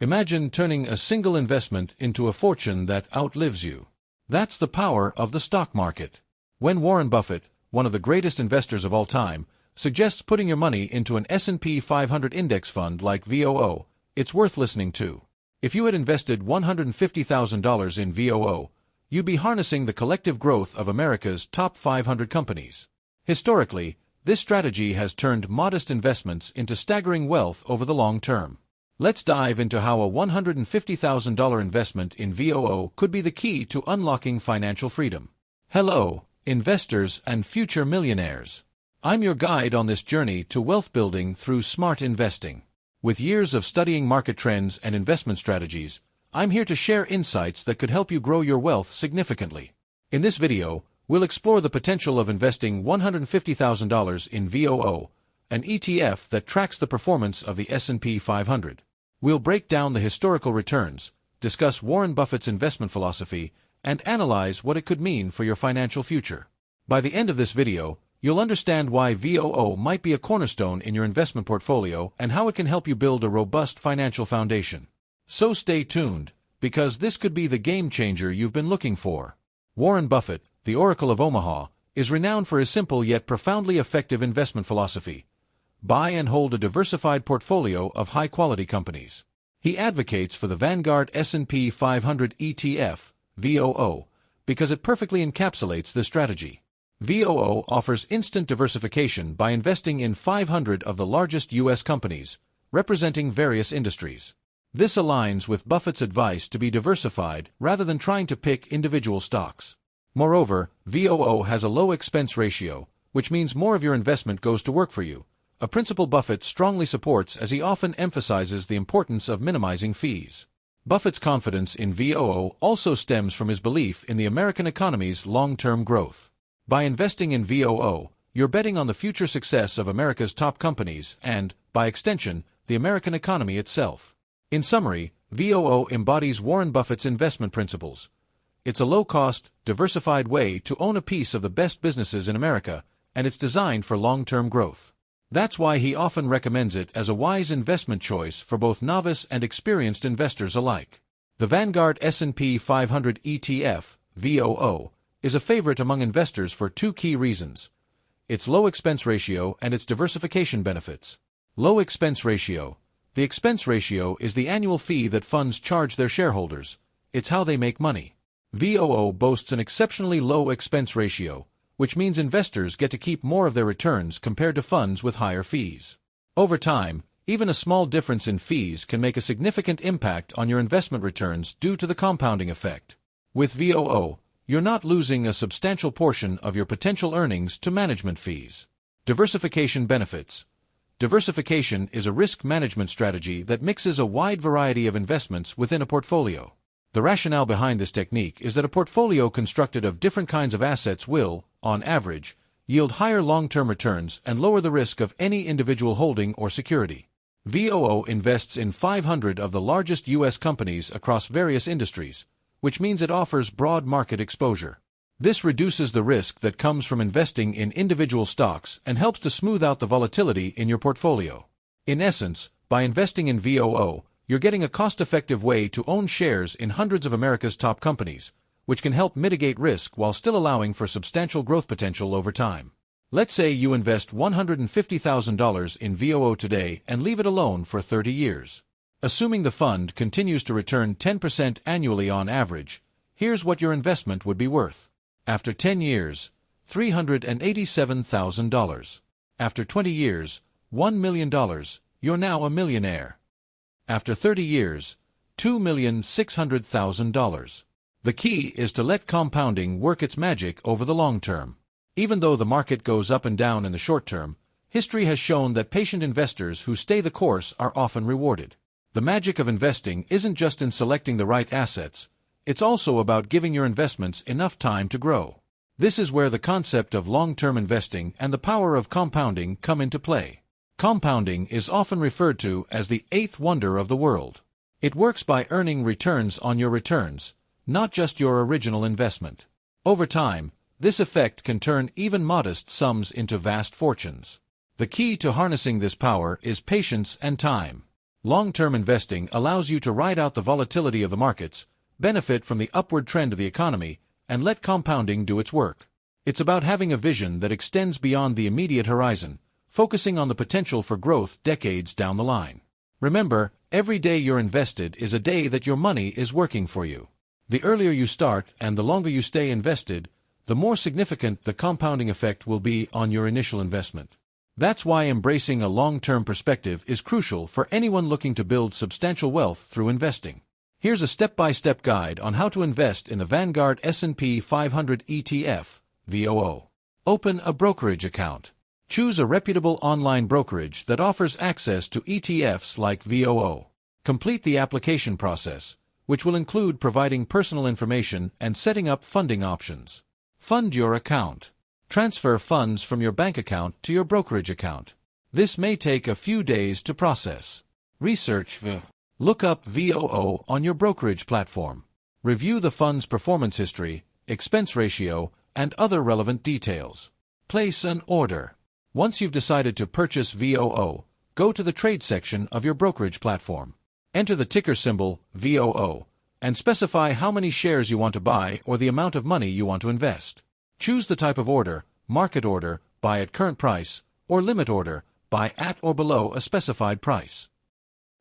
Imagine turning a single investment into a fortune that outlives you. That's the power of the stock market. When Warren Buffett, one of the greatest investors of all time, suggests putting your money into an S&P 500 index fund like VOO, it's worth listening to. If you had invested $150,000 in VOO, you'd be harnessing the collective growth of America's top 500 companies. Historically, this strategy has turned modest investments into staggering wealth over the long term. Let's dive into how a $150,000 investment in VOO could be the key to unlocking financial freedom. Hello, investors and future millionaires. I'm your guide on this journey to wealth building through smart investing. With years of studying market trends and investment strategies, I'm here to share insights that could help you grow your wealth significantly. In this video, we'll explore the potential of investing $150,000 in VOO, an ETF that tracks the performance of the S&P 500. We'll break down the historical returns, discuss Warren Buffett's investment philosophy, and analyze what it could mean for your financial future. By the end of this video, you'll understand why VOO might be a cornerstone in your investment portfolio and how it can help you build a robust financial foundation. So stay tuned, because this could be the game changer you've been looking for. Warren Buffett, the Oracle of Omaha, is renowned for his simple yet profoundly effective investment philosophy. Buy and hold a diversified portfolio of high-quality companies. He advocates for the Vanguard S&P 500 ETF, VOO, because it perfectly encapsulates this strategy. VOO offers instant diversification by investing in 500 of the largest U.S. companies, representing various industries. This aligns with Buffett's advice to be diversified rather than trying to pick individual stocks. Moreover, VOO has a low expense ratio, which means more of your investment goes to work for you, a principle Buffett strongly supports as he often emphasizes the importance of minimizing fees. Buffett's confidence in VOO also stems from his belief in the American economy's long-term growth. By investing in VOO, you're betting on the future success of America's top companies and, by extension, the American economy itself. In summary, VOO embodies Warren Buffett's investment principles. It's a low-cost, diversified way to own a piece of the best businesses in America, and it's designed for long-term growth. That's why he often recommends it as a wise investment choice for both novice and experienced investors alike. The Vanguard S&P 500 ETF, VOO, is a favorite among investors for two key reasons: its low expense ratio and its diversification benefits. Low expense ratio. The expense ratio is the annual fee that funds charge their shareholders. It's how they make money. VOO boasts an exceptionally low expense ratio, which means investors get to keep more of their returns compared to funds with higher fees. Over time, even a small difference in fees can make a significant impact on your investment returns due to the compounding effect. With VOO, you're not losing a substantial portion of your potential earnings to management fees. Diversification benefits. Diversification is a risk management strategy that mixes a wide variety of investments within a portfolio. The rationale behind this technique is that a portfolio constructed of different kinds of assets will, on average, yield higher long-term returns and lower the risk of any individual holding or security. VOO invests in 500 of the largest U.S. companies across various industries, which means it offers broad market exposure. This reduces the risk that comes from investing in individual stocks and helps to smooth out the volatility in your portfolio. In essence, by investing in VOO, you're getting a cost-effective way to own shares in hundreds of America's top companies, which can help mitigate risk while still allowing for substantial growth potential over time. Let's say you invest $150,000 in VOO today and leave it alone for 30 years. Assuming the fund continues to return 10% annually on average, here's what your investment would be worth. After 10 years, $387,000. After 20 years, $1 million, you're now a millionaire. After 30 years, $2,600,000. The key is to let compounding work its magic over the long term. Even though the market goes up and down in the short term, history has shown that patient investors who stay the course are often rewarded. The magic of investing isn't just in selecting the right assets, it's also about giving your investments enough time to grow. This is where the concept of long-term investing and the power of compounding come into play. Compounding is often referred to as the eighth wonder of the world. It works by earning returns on your returns, not just your original investment. Over time, this effect can turn even modest sums into vast fortunes. The key to harnessing this power is patience and time. Long-term investing allows you to ride out the volatility of the markets, benefit from the upward trend of the economy, and let compounding do its work. It's about having a vision that extends beyond the immediate horizon, focusing on the potential for growth decades down the line. Remember, every day you're invested is a day that your money is working for you. The earlier you start and the longer you stay invested, the more significant the compounding effect will be on your initial investment. That's why embracing a long-term perspective is crucial for anyone looking to build substantial wealth through investing. Here's a step-by-step guide on how to invest in the Vanguard S&P 500 ETF, VOO. Open a brokerage account. Choose a reputable online brokerage that offers access to ETFs like VOO. Complete the application process, which will include providing personal information and setting up funding options. Fund your account. Transfer funds from your bank account to your brokerage account. This may take a few days to process. Research VOO. Look up VOO on your brokerage platform. Review the fund's performance history, expense ratio, and other relevant details. Place an order. Once you've decided to purchase VOO, go to the trade section of your brokerage platform. Enter the ticker symbol VOO and specify how many shares you want to buy or the amount of money you want to invest. Choose the type of order: market order, buy at current price, or limit order, buy at or below a specified price.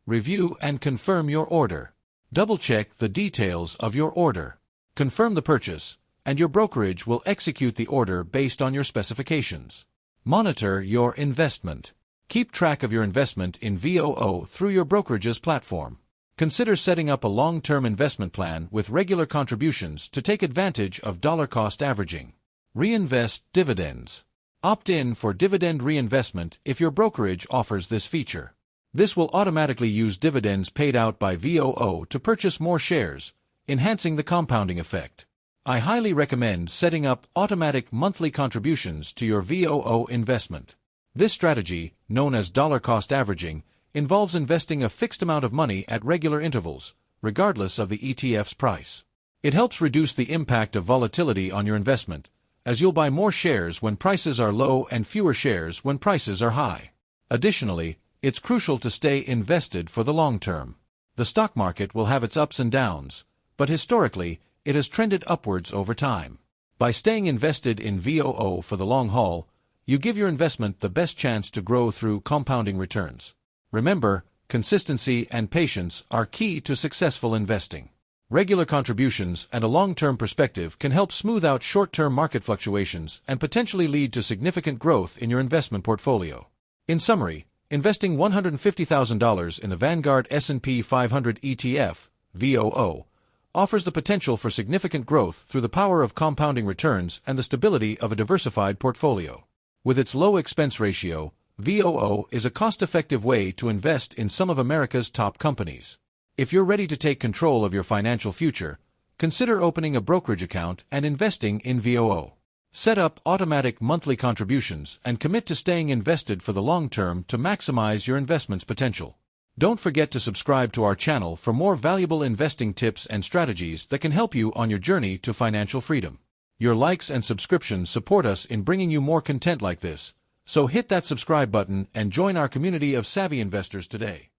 Review and confirm your order. Double-check the details of your order. Confirm the purchase, and your brokerage will execute the order based on your specifications. Monitor your investment. Keep track of your investment in VOO through your brokerage's platform. Consider setting up a long-term investment plan with regular contributions to take advantage of dollar-cost averaging. Reinvest dividends. Opt in for dividend reinvestment if your brokerage offers this feature. This will automatically use dividends paid out by VOO to purchase more shares, enhancing the compounding effect. I highly recommend setting up automatic monthly contributions to your VOO investment. This strategy, known as dollar-cost averaging, involves investing a fixed amount of money at regular intervals, regardless of the ETF's price. It helps reduce the impact of volatility on your investment, as you'll buy more shares when prices are low and fewer shares when prices are high. Additionally, it's crucial to stay invested for the long term. The stock market will have its ups and downs, but historically, it has trended upwards over time. By staying invested in VOO for the long haul, you give your investment the best chance to grow through compounding returns. Remember, consistency and patience are key to successful investing. Regular contributions and a long-term perspective can help smooth out short-term market fluctuations and potentially lead to significant growth in your investment portfolio. In summary, investing $150,000 in the Vanguard S&P 500 ETF, VOO, offers the potential for significant growth through the power of compounding returns and the stability of a diversified portfolio. With its low expense ratio, VOO is a cost-effective way to invest in some of America's top companies. If you're ready to take control of your financial future, consider opening a brokerage account and investing in VOO. Set up automatic monthly contributions and commit to staying invested for the long term to maximize your investment's potential. Don't forget to subscribe to our channel for more valuable investing tips and strategies that can help you on your journey to financial freedom. Your likes and subscriptions support us in bringing you more content like this, so hit that subscribe button and join our community of savvy investors today.